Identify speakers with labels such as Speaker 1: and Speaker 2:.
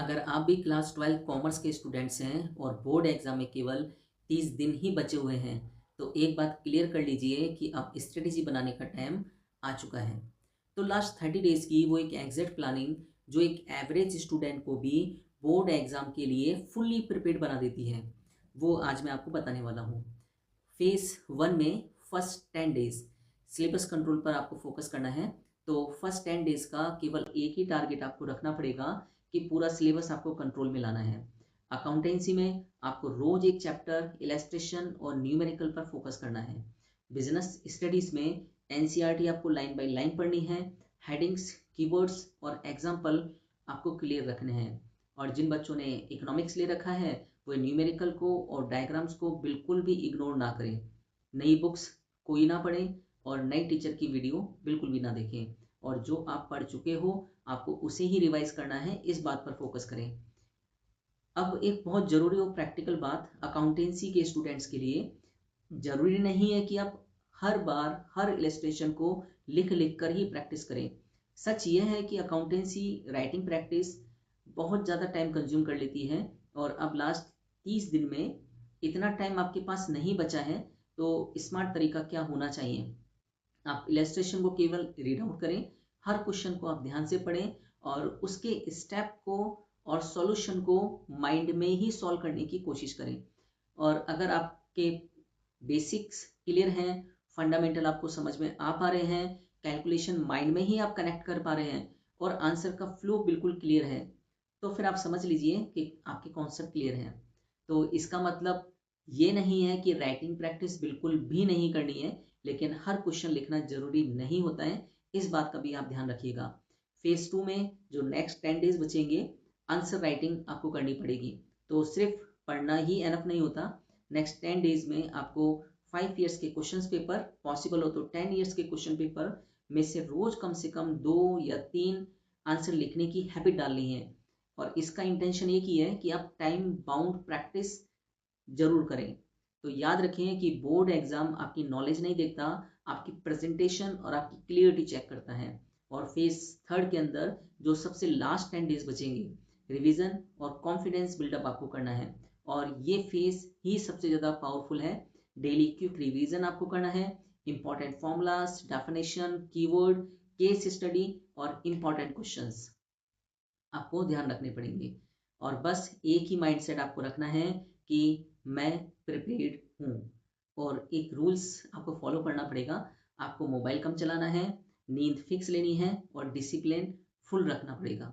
Speaker 1: अगर आप भी क्लास 12 कॉमर्स के स्टूडेंट्स हैं और बोर्ड एग्जाम में केवल 30 दिन ही बचे हुए हैं तो एक बात क्लियर कर लीजिए कि अब स्ट्रेटेजी बनाने का टाइम आ चुका है। तो लास्ट 30 डेज की वो एक एग्जैक्ट प्लानिंग जो एक एवरेज स्टूडेंट को भी बोर्ड एग्जाम के लिए फुल्ली प्रिपेयर्ड बना देती है, वो आज मैं आपको बताने वाला हूँ। फेज 1 में फर्स्ट 10 डेज सिलेबस कंट्रोल पर आपको फोकस करना है। तो फर्स्ट 10 डेज का केवल एक ही टारगेट आपको रखना पड़ेगा कि पूरा सिलेबस आपको कंट्रोल में लाना है। अकाउंटेंसी में आपको रोज एक चैप्टर इलस्ट्रेशन और न्यूमेरिकल पर फोकस करना है। बिजनेस स्टडीज में एनसीईआरटी आपको लाइन बाय लाइन पढ़नी है। हेडिंग्स, कीवर्ड्स और एग्जाम्पल आपको क्लियर रखने हैं। और जिन बच्चों ने इकोनॉमिक्स ले रखा है वो न्यूमेरिकल को और डायग्राम्स को बिल्कुल भी इग्नोर ना करें। नई बुक्स कोई ना पढ़ें और नई टीचर की वीडियो बिल्कुल भी ना देखें। और जो आप पढ़ चुके हो आपको उसे ही रिवाइज करना है, इस बात पर फोकस करें। अब एक बहुत जरूरी और प्रैक्टिकल बात अकाउंटेंसी के स्टूडेंट्स के लिए, जरूरी नहीं है कि आप हर बार हर इलस्ट्रेशन को लिख लिख कर ही प्रैक्टिस करें। सच यह है कि अकाउंटेंसी राइटिंग प्रैक्टिस बहुत ज़्यादा टाइम कंज्यूम कर लेती है और अब लास्ट 30 दिन में इतना टाइम आपके पास नहीं बचा है। तो स्मार्ट तरीका क्या होना चाहिए, आप इलस्ट्रेशन को केवल रीड आउट करें, हर क्वेश्चन को आप ध्यान से पढ़ें और उसके स्टेप को और सॉल्यूशन को माइंड में ही सॉल्व करने की कोशिश करें। और अगर आपके बेसिक्स क्लियर हैं, फंडामेंटल आपको समझ में आ पा रहे हैं, कैलकुलेशन माइंड में ही आप कनेक्ट कर पा रहे हैं और आंसर का फ्लो बिल्कुल क्लियर है, तो फिर आप समझ लीजिए कि आपके कॉन्सेप्ट क्लियर हैं। तो इसका मतलब ये नहीं है कि राइटिंग प्रैक्टिस बिल्कुल भी नहीं करनी है, लेकिन हर क्वेश्चन लिखना जरूरी नहीं होता है, इस बात का भी आप ध्यान रखिएगा। फेज 2 में जो नेक्स्ट 10 डेज बचेंगे आंसर राइटिंग आपको करनी पड़ेगी। तो सिर्फ पढ़ना ही एनफ नहीं होता। नेक्स्ट 10 डेज में आपको 5 ईयर्स के क्वेश्चन पेपर, पॉसिबल हो तो 10 ईयर्स के क्वेश्चन पेपर में से रोज कम से कम 2 या 3 आंसर लिखने की हैबिट डालनी है। और इसका इंटेंशन एक ही है कि आप टाइम बाउंड प्रैक्टिस जरूर करें। तो याद रखें कि बोर्ड एग्जाम आपकी नॉलेज नहीं देखता, आपकी प्रेजेंटेशन और आपकी क्लियरिटी चेक करता है। और फेज 3 के अंदर जो सबसे लास्ट 10 डेज बचेंगे, रिवीजन और कॉन्फिडेंस बिल्डअप आपको करना है। और ये फेज ही सबसे ज़्यादा पावरफुल है। डेली क्विक रिवीजन आपको करना है, important formulas, definition, keyword, case study और इंपॉर्टेंट क्वेश्चंस आपको ध्यान रखने पड़ेंगे। और बस एक ही माइंडसेट आपको रखना है कि मैं प्रिपेयर्ड हूँ। और एक रूल्स आपको फॉलो करना पड़ेगा, आपको मोबाइल कम चलाना है, नींद फिक्स लेनी है और डिसिप्लिन फुल रखना पड़ेगा।